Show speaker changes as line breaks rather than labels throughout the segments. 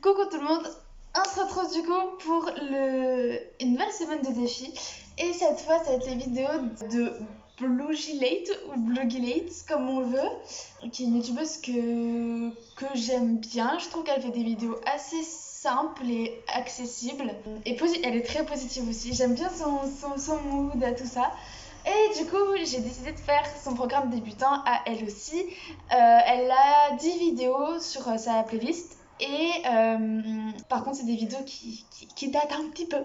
Coucou tout le monde, on se retrouve du coup pour une nouvelle semaine de défis. Et cette fois, ça va être les vidéos de Blogilate ou Blogilate, comme on le veut, qui est une youtubeuse que j'aime bien. Je trouve qu'elle fait des vidéos assez simples et accessibles. Et elle est très positive aussi. J'aime bien son mood, tout ça. Et du coup, j'ai décidé de faire son programme débutant à elle aussi. Elle a 10 vidéos sur sa playlist. Et par contre, c'est des vidéos qui datent un petit peu,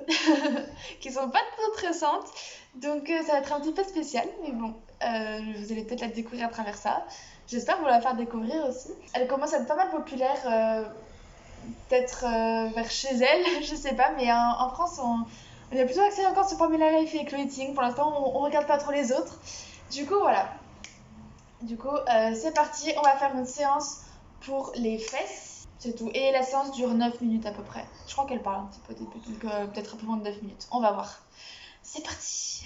qui sont pas trop récentes. Donc ça va être un petit peu spécial, mais bon, vous allez peut-être la découvrir à travers ça. J'espère vous la faire découvrir aussi. Elle commence à être pas mal populaire, peut-être vers chez elle, je sais pas, mais en France, on est plutôt axé encore sur Pamela Reif et Chloé Ting. Pour l'instant, on regarde pas trop les autres. Du coup, voilà. Du coup, c'est parti. On va faire une séance pour les fesses. C'est tout. Et la séance dure 9 minutes à peu près. Je crois qu'elle parle un petit peu au début, donc peut-être un peu moins de 9 minutes. On va voir. C'est parti.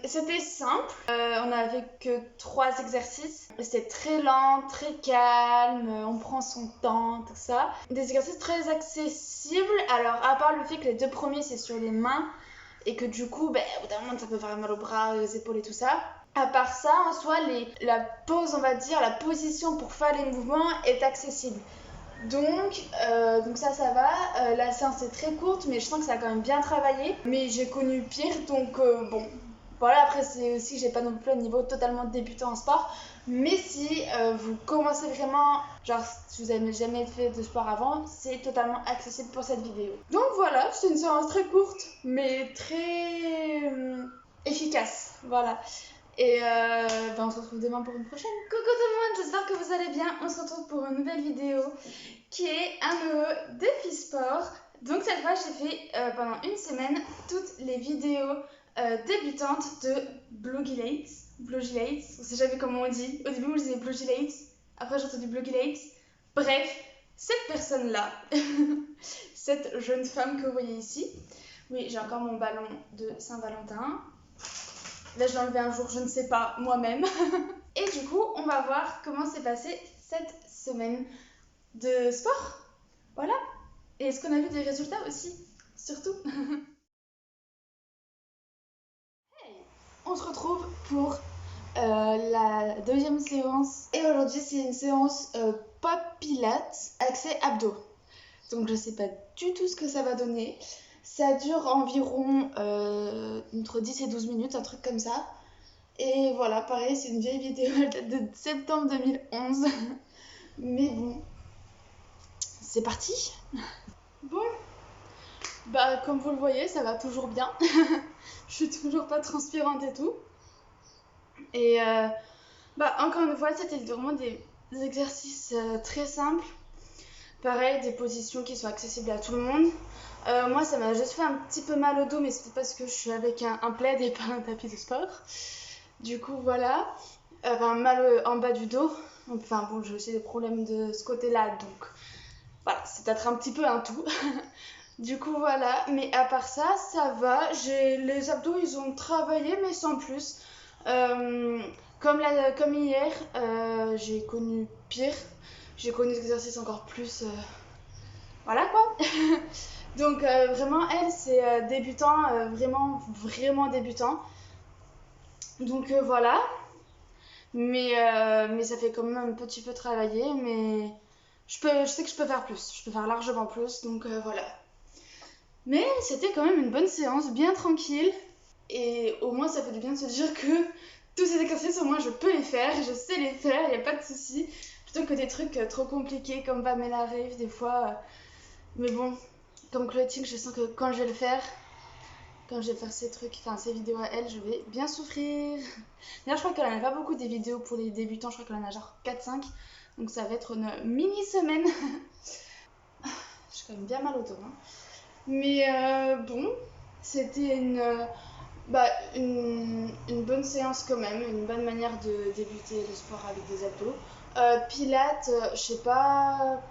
C'était simple, on n'avait que 3 exercices. C'était très lent, très calme, on prend son temps, tout ça. Des exercices très accessibles, alors à part le fait que les 2 premiers c'est sur les mains et que du coup, au bout d'un moment ça peut faire mal aux bras, aux épaules et tout ça. À part ça, en soi, la pose, on va dire, la position pour faire les mouvements est accessible. Donc ça va. La séance est très courte, mais je sens que ça a quand même bien travaillé. Mais j'ai connu pire, donc bon. Voilà, après c'est aussi que j'ai pas non plus un niveau totalement débutant en sport. Mais si vous commencez vraiment, genre si vous n'avez jamais fait de sport avant, c'est totalement accessible pour cette vidéo. Donc voilà, c'est une séance très courte, mais très efficace. Voilà. Et on se retrouve demain pour une prochaine. Coucou tout le monde, j'espère que vous allez bien. On se retrouve pour une nouvelle vidéo qui est un nouveau défi sport. Donc cette fois j'ai fait pendant une semaine toutes les vidéos débutantes de Blogilate. Blogilate, on sait jamais comment on dit. Au début on disait Blogilate, après j'ai entendu Blogilate. Bref, cette personne-là, cette jeune femme que vous voyez ici. Oui, j'ai encore mon ballon de Saint-Valentin. Là, je l'ai enlevé un jour, je ne sais pas, moi-même. Et du coup, on va voir comment s'est passée cette semaine de sport. Voilà. Et est-ce qu'on a vu des résultats aussi, surtout. Hey, on se retrouve pour la deuxième séance. Et aujourd'hui, c'est une séance pop pilates axée abdos. Donc, je sais pas du tout ce que ça va donner. Ça dure environ entre 10 et 12 minutes, un truc comme ça. Et voilà, pareil, c'est une vieille vidéo, elle date de septembre 2011. Mais bon, c'est parti. Bon, comme vous le voyez, ça va toujours bien. Je suis toujours pas transpirante et tout. Et encore une fois, c'était vraiment des exercices très simples. Pareil, des positions qui sont accessibles à tout le monde. Moi, ça m'a juste fait un petit peu mal au dos, mais c'était parce que je suis avec un plaid et pas un tapis de sport. Du coup, voilà. Mal en bas du dos. Enfin bon, j'ai aussi des problèmes de ce côté-là, donc voilà, c'est peut-être un petit peu un tout. Du coup, voilà. Mais à part ça, ça va. Les abdos, ils ont travaillé, mais sans plus. Comme hier, j'ai connu pire. J'ai connu des exercices encore plus... Voilà quoi. Donc vraiment, elle, c'est débutant, vraiment débutant. Donc voilà. Mais ça fait quand même un petit peu travailler. Mais je sais que je peux faire plus. Je peux faire largement plus. Donc voilà. Mais c'était quand même une bonne séance, bien tranquille. Et au moins, ça fait du bien de se dire que tous ces exercices, au moins, je peux les faire. Je sais les faire, il n'y a pas de souci. Plutôt que des trucs trop compliqués comme Pamela Reif, des fois. Mais bon, comme Chloé Ting, je sens que quand je vais le faire, quand je vais faire ces vidéos à elle, je vais bien souffrir. D'ailleurs, je crois qu'elle en a pas beaucoup des vidéos pour les débutants, je crois qu'elle en a genre 4-5. Donc ça va être une mini semaine. J'ai quand même bien mal au dos. Hein. Mais bon, c'était une bonne séance quand même, une bonne manière de débuter le sport avec des abdos. Pilates, je sais pas.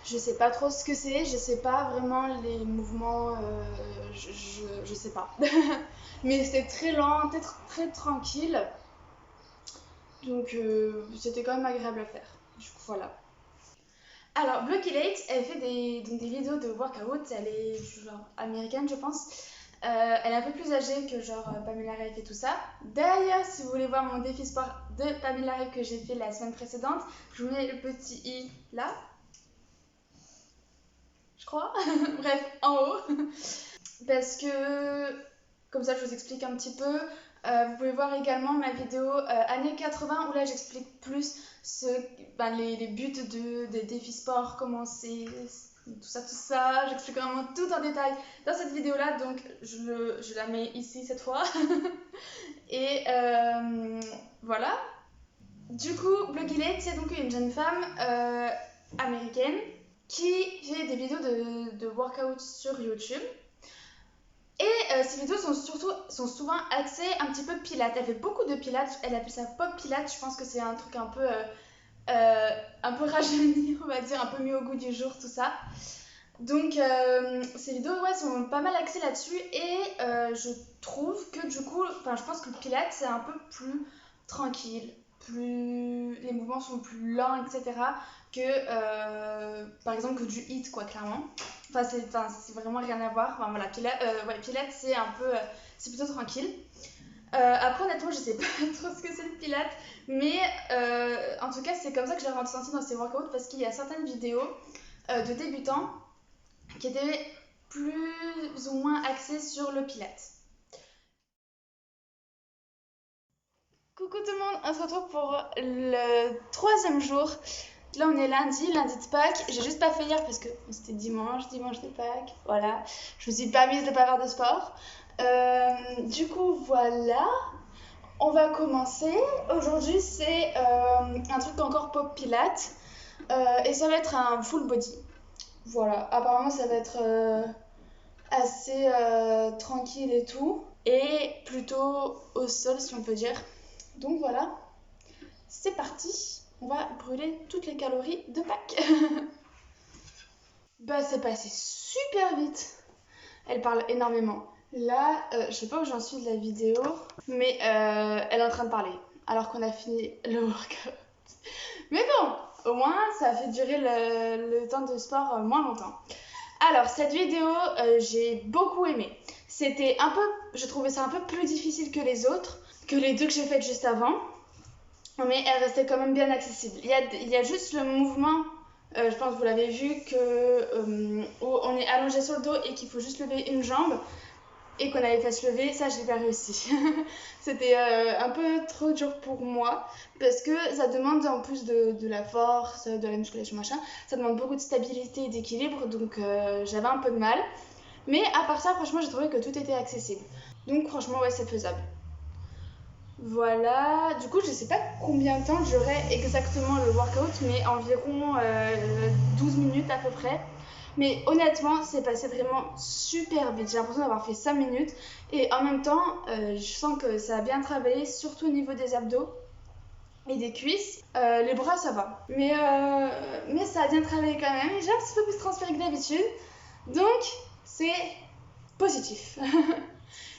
Je sais pas trop ce que c'est, je sais pas vraiment les mouvements, je sais pas. Mais c'était très lent, très tranquille. Donc c'était quand même agréable à faire. Du coup voilà. Alors Blocky Late, elle fait donc des vidéos de workout, elle est genre américaine je pense. Elle est un peu plus âgée que genre Pamela Reif et tout ça. D'ailleurs, si vous voulez voir mon défi sport de Pamela Reif que j'ai fait la semaine précédente, je vous mets le petit i là, je crois. Bref, en haut. Parce que, comme ça je vous explique un petit peu. Vous pouvez voir également ma vidéo années 80 où là j'explique plus les buts des défis sport, comment c'est, tout ça. J'explique vraiment tout en détail dans cette vidéo là, donc je la mets ici cette fois. Et voilà. Du coup, Blocky Late, c'est donc une jeune femme américaine qui fait des vidéos de workout sur YouTube. Et ces vidéos sont souvent axées un petit peu pilates. Elle fait beaucoup de pilates, elle appelle ça pop pilates. Je pense que c'est un truc un peu rajeuni, on va dire, un peu mis au goût du jour, tout ça. Donc ces vidéos sont pas mal axées là-dessus et je trouve que du coup, je pense que le pilates c'est un peu plus tranquille, les mouvements sont plus lents, etc. que par exemple que du HIIT quoi, clairement. C'est vraiment rien à voir. Enfin voilà, pilates c'est un peu, c'est plutôt tranquille. Après honnêtement je sais pas trop ce que c'est le pilates, mais en tout cas c'est comme ça que j'ai ressenti dans ces workouts parce qu'il y a certaines vidéos de débutants qui était plus ou moins axée sur le pilates. Coucou tout le monde, on se retrouve pour le 3e jour. Là on est lundi de Pâques. J'ai juste pas fait hier parce que c'était dimanche de Pâques. Voilà, je me suis pas mise de pas faire de sport. Du coup voilà, on va commencer. Aujourd'hui c'est un truc encore pop pilates et ça va être un full body. Voilà, apparemment ça va être assez tranquille et tout, et plutôt au sol si on peut dire. Donc voilà, c'est parti, on va brûler toutes les calories de Pâques. Bah c'est passé super vite, elle parle énormément. Là, je sais pas où j'en suis de la vidéo, mais elle est en train de parler, alors qu'on a fini le workout. Mais bon, au moins ça a fait durer le temps de sport moins longtemps. Alors, cette vidéo, j'ai beaucoup aimé. Je trouvais ça un peu plus difficile que les autres, que les deux que j'ai faites juste avant, mais elle restait quand même bien accessible. Il y a juste le mouvement, je pense que vous l'avez vu, où on est allongé sur le dos et qu'il faut juste lever une jambe, et qu'on a les fesses levées, ça je l'ai pas réussi. C'était un peu trop dur pour moi parce que ça demande en plus de la force, de la musculation machin, ça demande beaucoup de stabilité et d'équilibre, donc j'avais un peu de mal. Mais à part ça, franchement j'ai trouvé que tout était accessible. Donc franchement ouais, c'est faisable. Voilà, du coup je sais pas combien de temps durait exactement le workout, mais environ 12 minutes à peu près. Mais honnêtement, c'est passé vraiment super vite. J'ai l'impression d'avoir fait 5 minutes. Et en même temps, je sens que ça a bien travaillé, surtout au niveau des abdos et des cuisses. Les bras, ça va. Mais ça a bien travaillé quand même. J'ai un petit peu plus transpiré que d'habitude. Donc, c'est positif.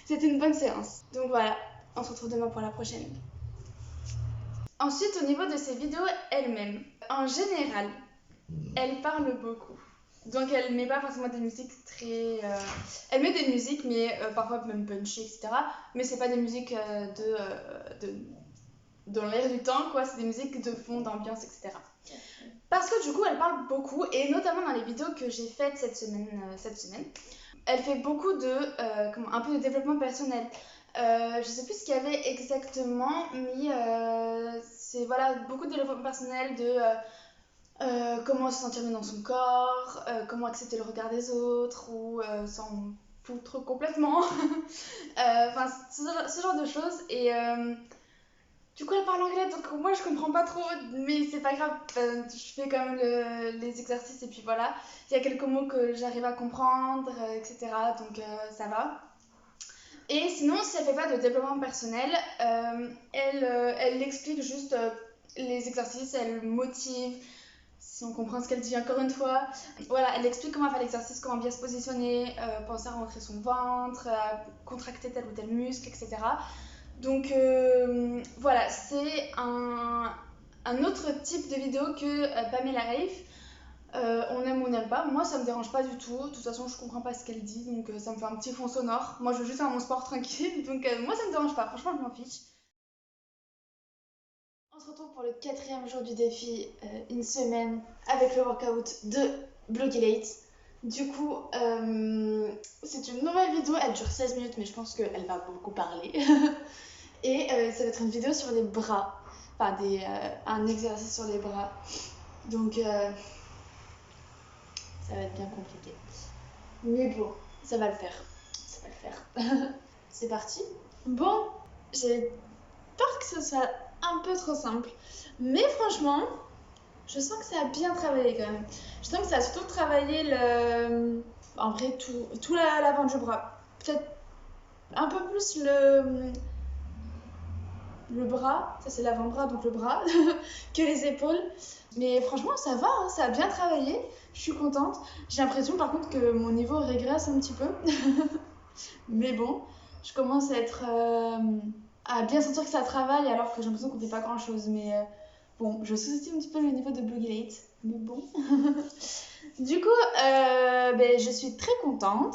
C'était une bonne séance. Donc voilà, on se retrouve demain pour la prochaine. Ensuite, au niveau de ses vidéos elles-mêmes, en général, elle parle beaucoup. Donc elle met pas forcément des musiques très... Elle met des musiques, mais parfois même punchy, etc. Mais c'est pas des musiques dans l'air du temps, quoi. C'est des musiques de fond, d'ambiance, etc. Parce que du coup, elle parle beaucoup, et notamment dans les vidéos que j'ai faites cette semaine, elle fait beaucoup un peu de développement personnel. Je sais plus ce qu'il y avait exactement, mais c'est voilà, beaucoup de développement personnel, comment se sentir bien dans son corps, comment accepter le regard des autres ou s'en foutre complètement. Enfin, ce genre de choses. Et du coup, elle parle anglais, donc moi je comprends pas trop, mais c'est pas grave. Je fais quand même les exercices et puis voilà. Il y a quelques mots que j'arrive à comprendre, etc. Donc ça va. Et sinon, si elle fait pas de développement personnel, elle explique juste les exercices, elle motive. si on comprend ce qu'elle dit encore une fois. Voilà, elle explique comment faire l'exercice, comment bien se positionner, penser à rentrer son ventre, à contracter tel ou tel muscle, etc. Donc voilà, c'est un autre type de vidéo que Pamela Reif. On aime ou on n'aime pas. Moi, ça me dérange pas du tout. De toute façon, je comprends pas ce qu'elle dit, donc ça me fait un petit fond sonore. Moi, je veux juste faire mon sport tranquille, donc moi, ça me dérange pas. Franchement, je m'en fiche. On se retrouve pour le 4e jour du défi, une semaine, avec le workout de Blockylate. Du coup, c'est une nouvelle vidéo, elle dure 16 minutes, mais je pense qu'elle va beaucoup parler. Et ça va être une vidéo sur les bras, enfin un exercice sur les bras. Donc, ça va être bien compliqué. Mais bon, ça va le faire. Ça va le faire. C'est parti. Bon, j'ai peur que ce soit un peu trop simple. Mais franchement, je sens que ça a bien travaillé quand même. Je sens que ça a surtout travaillé en vrai, tout l'avant du bras. Peut-être un peu plus le bras, ça c'est l'avant-bras, donc le bras, que les épaules. Mais franchement, ça va, hein, ça a bien travaillé. Je suis contente. J'ai l'impression par contre que mon niveau régresse un petit peu. Mais bon, je commence à bien sentir que ça travaille alors que j'ai l'impression qu'on fait pas grand-chose. Mais bon, je sous-estime un petit peu le niveau de Blockylate. Mais bon. Du coup, je suis très contente.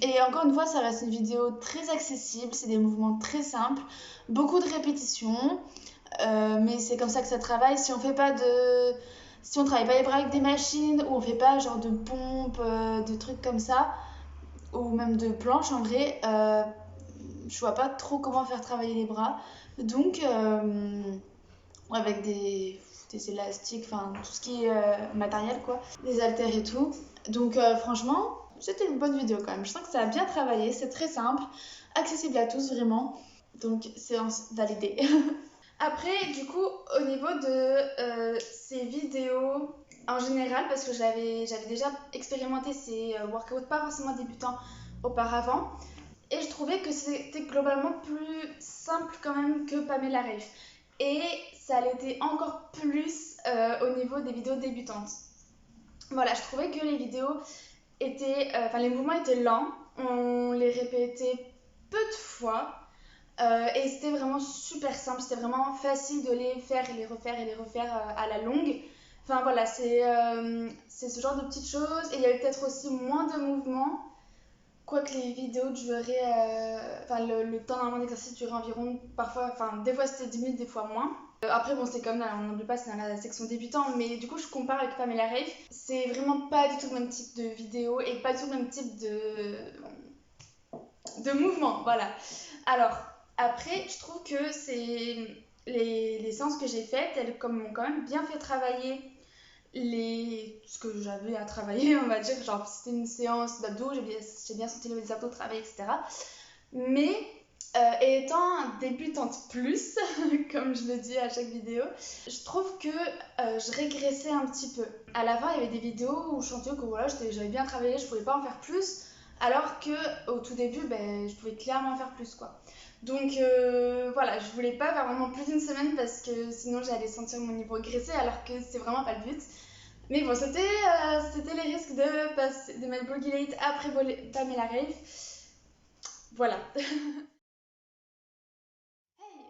Et encore une fois, ça reste une vidéo très accessible. C'est des mouvements très simples. Beaucoup de répétitions. Mais c'est comme ça que ça travaille. Si on travaille pas les bras avec des machines, ou on fait pas genre de pompes, de trucs comme ça, ou même de planches en vrai, je vois pas trop comment faire travailler les bras. Donc, avec des élastiques, enfin tout ce qui est matériel quoi, des haltères et tout. Donc franchement, c'était une bonne vidéo quand même. Je sens que ça a bien travaillé, c'est très simple, accessible à tous vraiment. Donc séance validée. Après, du coup, au niveau de ces vidéos en général, parce que j'avais déjà expérimenté ces workouts pas forcément débutants auparavant, et je trouvais que c'était globalement plus simple quand même que Pamela Reif. Et ça l'était encore plus au niveau des vidéos débutantes. Voilà, je trouvais que les vidéos les mouvements étaient lents, on les répétait peu de fois. Et c'était vraiment super simple, c'était vraiment facile de les faire et les refaire à la longue. Enfin voilà, c'est ce genre de petites choses. Et il y avait peut-être aussi moins de mouvements, quoique les vidéos duraient. Le temps normalement d'exercice durait environ, des fois c'était 10 minutes, des fois moins. Après, bon, c'est comme là, on n'oublie pas, c'est dans la section débutant, mais du coup, je compare avec Pamela Reif. C'est vraiment pas du tout le même type de vidéo et pas du tout le même type de mouvement, voilà. Alors, après, je trouve que c'est les séances que j'ai faites, elles m'ont quand même bien fait travailler ce que j'avais à travailler, on va dire. Genre, c'était une séance d'abdos, j'ai bien senti les abdos travailler, etc. Mais étant débutante plus, comme je le dis à chaque vidéo, je trouve que je régressais un petit peu. À la fin, il y avait des vidéos où je sentais que voilà, j'avais bien travaillé, je pouvais pas en faire plus. Alors qu'au tout début, je pouvais clairement faire plus quoi. Donc voilà, je voulais pas faire vraiment plus d'une semaine parce que sinon j'allais sentir mon niveau régressé alors que c'est vraiment pas le but. Mais bon, c'était les risques de mettre Blockylate après Pamela Reif. Voilà. Hey,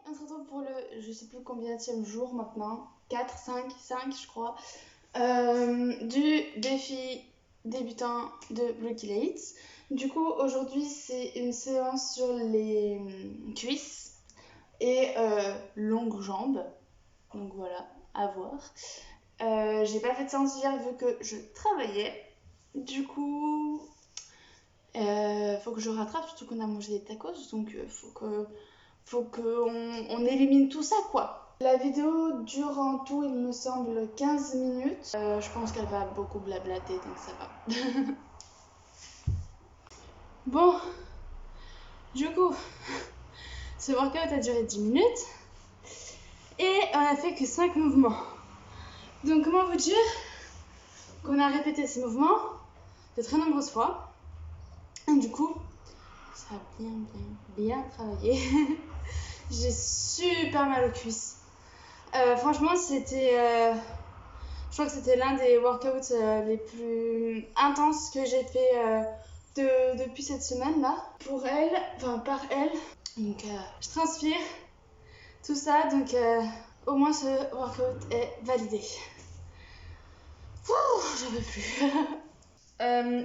on se retrouve pour je sais plus combienième jour maintenant, 4, 5 je crois, du défi débutant de Blockylate. Du coup, aujourd'hui, c'est une séance sur les cuisses et longues jambes. Donc voilà, à voir. J'ai pas fait de séance hier vu que je travaillais. Du coup, faut que je rattrape, surtout qu'on a mangé des tacos. Donc faut qu'on élimine tout ça, quoi. La vidéo dure en tout, il me semble, 15 minutes. Je pense qu'elle va beaucoup blablater, donc ça va. Bon, du coup, ce workout a duré 10 minutes et on a fait que 5 mouvements. Donc comment vous dire qu'on a répété ces mouvements de très nombreuses fois. Et du coup, ça a bien travaillé. J'ai super mal aux cuisses. Franchement, c'était Je crois que c'était l'un des workouts les plus intenses que j'ai fait depuis cette semaine-là. Pour elle, enfin par elle. Donc je transpire, tout ça, donc au moins ce workout est validé. J'en peux plus.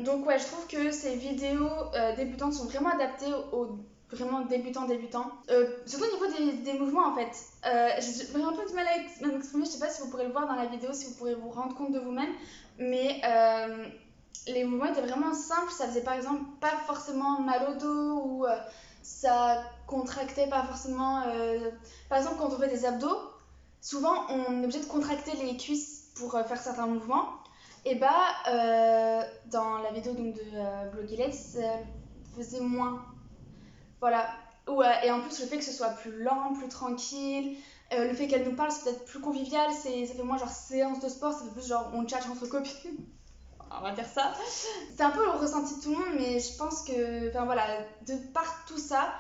Donc ouais, je trouve que ces vidéos débutantes sont vraiment adaptées aux vraiment débutants. Surtout au niveau des mouvements en fait. J'ai un peu de mal à m'exprimer, je sais pas si vous pourrez le voir dans la vidéo, si vous pourrez vous rendre compte de vous-même, mais les mouvements étaient vraiment simples, ça faisait par exemple pas forcément mal au dos ou ça contractait pas forcément. Par exemple, quand on fait des abdos, souvent on est obligé de contracter les cuisses pour faire certains mouvements. Et dans la vidéo donc, de Blogilet, ça faisait moins. Voilà. Et en plus, le fait que ce soit plus lent, plus tranquille, le fait qu'elle nous parle, c'est peut-être plus convivial, ça fait moins genre séance de sport, ça fait plus genre on tchatche entre copines. On va dire ça. C'est un peu le ressenti de tout le monde, mais je pense que, enfin voilà, de par tout ça,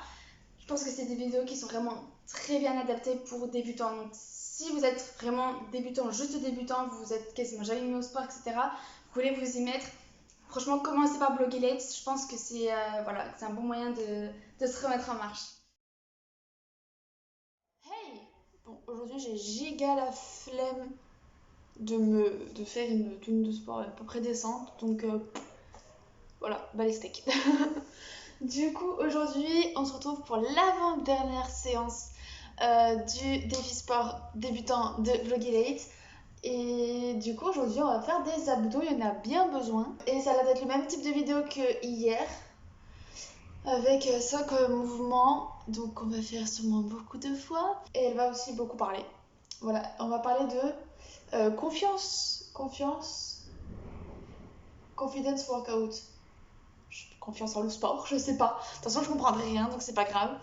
je pense que c'est des vidéos qui sont vraiment très bien adaptées pour débutants. Donc, si vous êtes vraiment débutant, juste débutant, vous êtes quasiment jamais mis au sport, etc., vous voulez vous y mettre, franchement, commencez par Blogilates. Je pense que c'est un bon moyen de se remettre en marche. Hey! Bon, aujourd'hui, j'ai giga la flemme de faire une tenue de sport à peu près décente. Donc, voilà, bas les steaks. Du coup, aujourd'hui, on se retrouve pour l'avant-dernière séance du défi sport débutant de Blogilates. Et du coup, aujourd'hui, on va faire des abdos, il y en a bien besoin. Et ça va être le même type de vidéo que hier, avec 5 mouvements. Donc, on va faire sûrement beaucoup de fois. Et elle va aussi beaucoup parler. Voilà, on va parler de confidence workout. Confiance en le sport, je sais pas. De toute façon, je comprendrai rien, donc c'est pas grave.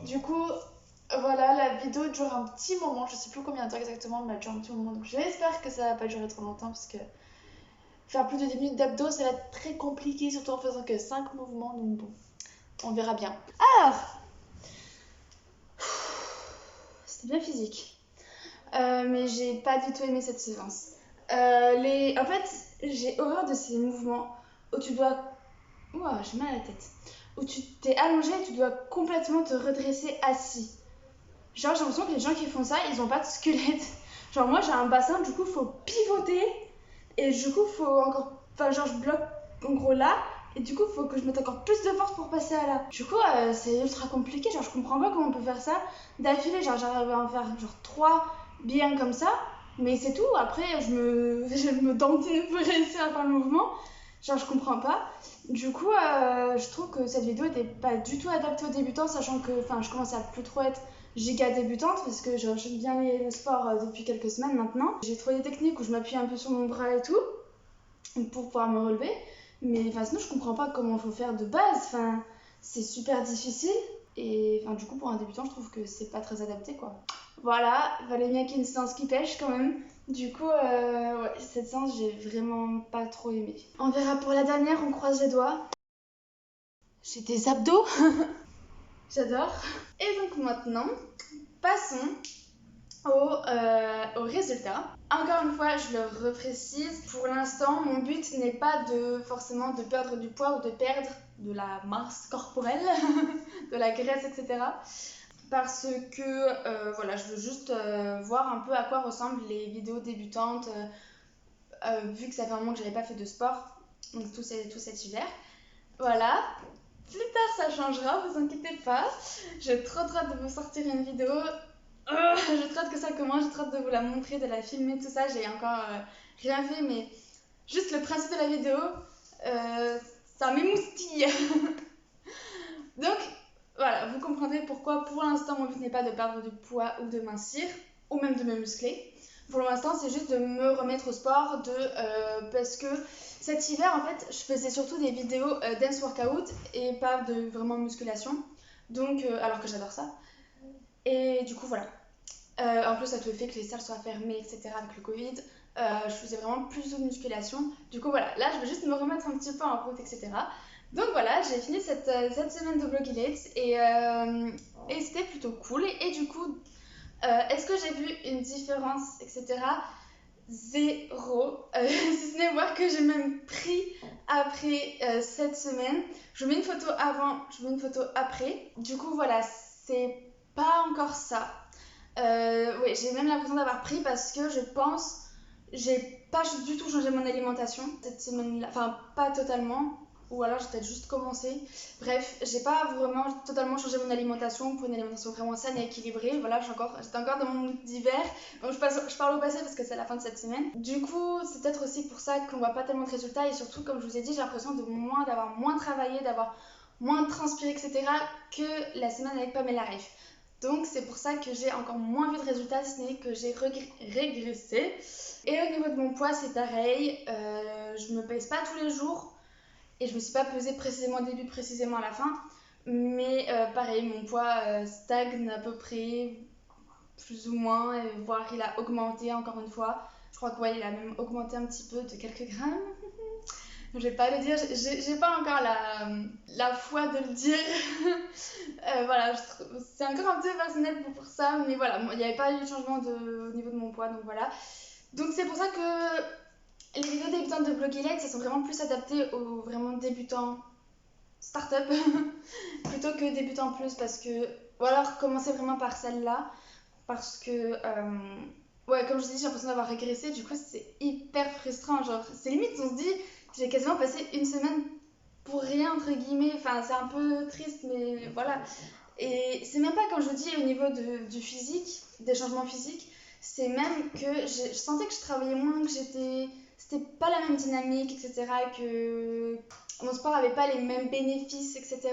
Du coup, voilà, la vidéo dure un petit moment, je sais plus combien de temps exactement, mais elle dure un petit moment. Donc j'espère que ça va pas durer trop longtemps, parce que faire plus de 10 minutes d'abdos, ça va être très compliqué, surtout en faisant que 5 mouvements, donc bon, on verra bien. Alors, c'était bien physique, mais j'ai pas du tout aimé cette séance. En fait, j'ai horreur de ces mouvements où tu dois... Ouah, j'ai mal à la tête. Où tu t'es allongé et tu dois complètement te redresser assis. Genre, j'ai l'impression que les gens qui font ça, ils ont pas de squelette. Genre, moi, j'ai un bassin, du coup, faut pivoter. Et du coup, faut encore... Enfin, genre, je bloque en gros là. Et du coup, faut que je mette encore plus de force pour passer à là. Du coup, c'est ultra compliqué. Genre, je comprends pas comment on peut faire ça d'affilée. Genre, j'arrive à en faire genre 3 bien comme ça. Mais c'est tout. Après, je me tentine pour réussir à faire le mouvement. Genre, je comprends pas. Du coup, je trouve que cette vidéo n'était pas du tout adaptée aux débutants, sachant que je commence à plus trop être giga débutante parce que j'aime bien le sport depuis quelques semaines maintenant. J'ai trouvé des techniques où je m'appuie un peu sur mon bras et tout pour pouvoir me relever. Mais sinon, je comprends pas comment il faut faire de base. C'est super difficile. Et du coup, pour un débutant, je trouve que c'est pas très adapté, quoi. Voilà, il fallait bien qu'il y ait une séance qui pêche quand même. Du coup, ouais, cette séance, j'ai vraiment pas trop aimé. On verra pour la dernière, on croise les doigts. J'ai des abdos. J'adore. Et donc maintenant, passons au résultat. Encore une fois, je le reprécise, pour l'instant, mon but n'est pas forcément de perdre du poids ou de perdre de la masse corporelle, de la graisse, etc. Parce que voilà, je veux juste voir un peu à quoi ressemblent les vidéos débutantes, vu que ça fait un moment que j'avais pas fait de sport, donc tout cet hiver. Voilà, plus tard ça changera, vous inquiétez pas. J'ai trop hâte de vous sortir une vidéo. J'ai trop hâte que ça commence, j'ai trop hâte de vous la montrer, de la filmer, tout ça. J'ai encore rien fait, mais juste le principe de la vidéo, ça m'émoustille. Donc, voilà, vous comprendrez pourquoi pour l'instant mon but n'est pas de perdre du poids ou de mincir, ou même de me muscler. Pour l'instant, c'est juste de me remettre au sport, parce que cet hiver, en fait, je faisais surtout des vidéos dance workout et pas de vraiment musculation. Donc, alors que j'adore ça. Et du coup, voilà. En plus, avec le fait que les salles soient fermées, etc., avec le Covid, je faisais vraiment plus de musculation. Du coup, voilà, là, je vais juste me remettre un petit peu en route, etc. Donc voilà, j'ai fini cette semaine de Blogilates et c'était plutôt cool. Et du coup, est-ce que j'ai vu une différence, etc. zéro. Si ce n'est voir que j'ai même pris après cette semaine. Je mets une photo avant, je mets une photo après. Du coup, voilà, c'est pas encore ça. Ouais, j'ai même l'impression d'avoir pris parce que je pense j'ai pas du tout changé mon alimentation cette semaine-là, enfin pas totalement, ou alors j'ai peut-être juste commencé. Bref, j'ai pas vraiment totalement changé mon alimentation pour une alimentation vraiment saine et équilibrée. Voilà, j'étais encore dans mon mood d'hiver. Donc je parle au passé parce que c'est la fin de cette semaine. Du coup, c'est peut-être aussi pour ça qu'on voit pas tellement de résultats et surtout, comme je vous ai dit, j'ai l'impression d'avoir moins travaillé, d'avoir moins transpiré, etc. que la semaine avec Pamela Reif. Donc c'est pour ça que j'ai encore moins vu de résultats, ce n'est que j'ai régressé. Et au niveau de mon poids, c'est pareil. Je me pèse pas tous les jours et je me suis pas pesée précisément au début, précisément à la fin. Mais pareil, mon poids stagne à peu près, plus ou moins, voire il a augmenté encore une fois. Je crois qu'il a même augmenté un petit peu de quelques grammes. Je vais pas le dire, j'ai pas encore la foi de le dire. Voilà, c'est encore un peu personnel pour ça, mais voilà, il n'y avait pas eu de changement au niveau de mon poids, donc voilà. Donc c'est pour ça que les vidéos débutantes de Blockylate, ça sont vraiment plus adaptées aux vraiment débutants start-up plutôt que débutants plus, parce que, ou alors commencer vraiment par celle-là, parce que, ouais, comme je dis, j'ai l'impression d'avoir régressé, du coup c'est hyper frustrant, genre, c'est limite, on se dit, j'ai quasiment passé une semaine pour rien, entre guillemets, enfin c'est un peu triste, mais voilà. Et c'est même pas, quand je dis, au niveau du physique, des changements physiques, c'est même que je sentais que je travaillais moins, que c'était pas la même dynamique, etc., que mon sport avait pas les mêmes bénéfices, etc.,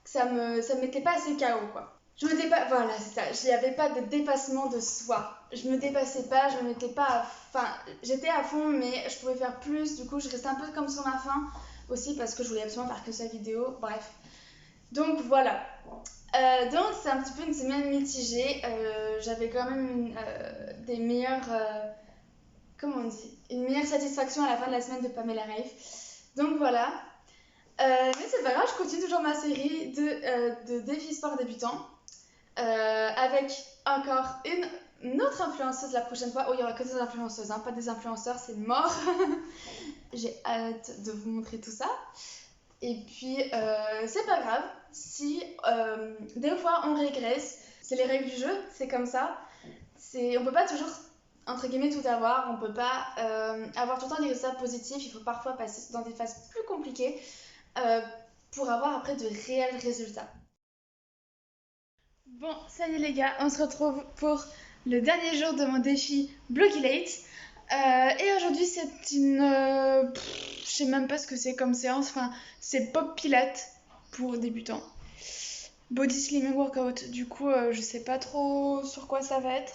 que ça me mettait pas assez KO, quoi. Voilà, c'est ça, il n'y avait pas de dépassement de soi. Je me dépassais pas, je me mettais pas enfin, j'étais à fond, mais je pouvais faire plus, du coup, je restais un peu comme sur ma faim, aussi parce que je voulais absolument faire que sa vidéo, bref. Donc voilà. Donc c'est un petit peu une semaine mitigée. J'avais quand même des meilleures, comment on dit, une meilleure satisfaction à la fin de la semaine de Pamela Reif. Donc voilà. Mais c'est pas grave, je continue toujours ma série de défis sport débutants avec encore une autre influenceuse la prochaine fois. Oh, il y aura que des influenceuses, hein, pas des influenceurs, c'est mort. J'ai hâte de vous montrer tout ça. Et puis, c'est pas grave si des fois on régresse. C'est les règles du jeu, c'est comme ça. On peut pas toujours, entre guillemets, tout avoir. On peut pas avoir tout le temps des résultats positifs. Il faut parfois passer dans des phases plus compliquées pour avoir après de réels résultats. Bon, ça y est les gars, on se retrouve pour le dernier jour de mon défi Blockylate. Et aujourd'hui c'est une... je sais même pas ce que c'est comme séance, enfin c'est pop pilate pour débutants. Body slimming workout, du coup je sais pas trop sur quoi ça va être.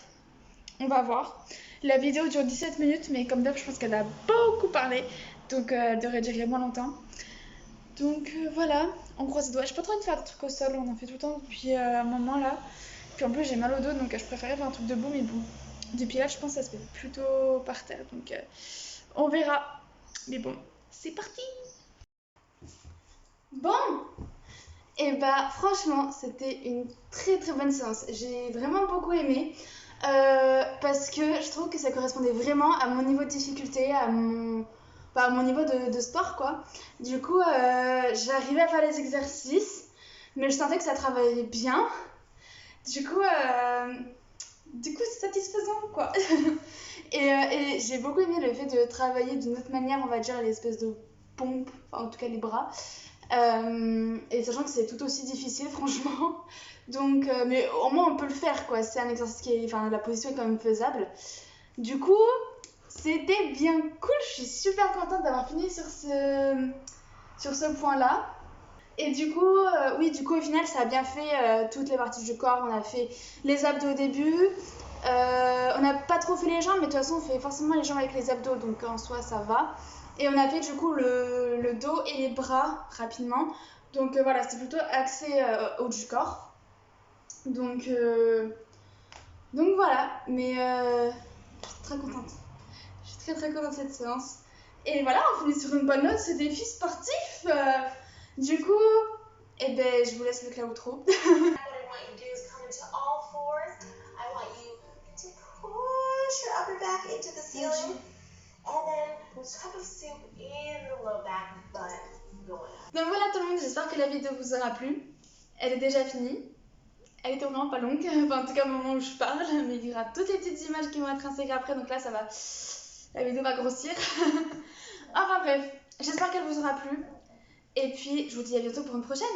On va voir. La vidéo dure 17 minutes, mais comme d'hab je pense qu'elle a beaucoup parlé, donc elle devrait durer moins longtemps. Donc voilà, on croise les doigts. J'ai pas trop envie de faire des trucs au sol, on en fait tout le temps depuis un moment là. Puis en plus j'ai mal au dos, donc je préférais faire un truc debout, mais bon. Du pilate, je pense que ça se fait plutôt par terre, donc on verra. Mais bon, c'est parti. Bon, et bah franchement, c'était une très très bonne séance. J'ai vraiment beaucoup aimé parce que je trouve que ça correspondait vraiment à mon niveau de difficulté, à mon niveau de sport quoi. Du coup, j'arrivais à faire les exercices, mais je sentais que ça travaillait bien. Du coup, c'est satisfaisant quoi. Et j'ai beaucoup aimé le fait de travailler d'une autre manière, on va dire, l'espèce de pompe, enfin en tout cas les bras. Et sachant que c'est tout aussi difficile, franchement. Donc, mais au moins on peut le faire quoi. C'est un exercice enfin la position est quand même faisable. Du coup, c'était bien cool. Je suis super contente d'avoir fini sur ce point-là. Et du coup, au final, ça a bien fait toutes les parties du corps. On a fait les abdos au début. On n'a pas trop fait les jambes, mais de toute façon, on fait forcément les jambes avec les abdos, donc en soi, ça va. Et on a fait du coup le dos et les bras rapidement. Donc voilà, c'était plutôt axé haut du corps. Donc voilà, mais je suis très contente. Je suis très très contente de cette séance. Et voilà, on finit sur une bonne note ce défi sportif. Du coup, je vous laisse avec la outro.
push your upper back into the ceiling, and then cup of soup in the low back, but going up.
Donc voilà tout le monde, j'espère que la vidéo vous aura plu. Elle est déjà finie. Elle était vraiment pas longue, enfin en tout cas au moment où je parle, mais il y aura toutes les petites images qui vont être intégrées après, donc là ça va, la vidéo va grossir. Enfin bref, j'espère qu'elle vous aura plu. Et puis je vous dis à bientôt pour une prochaine.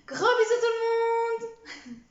Gros bisous tout le monde!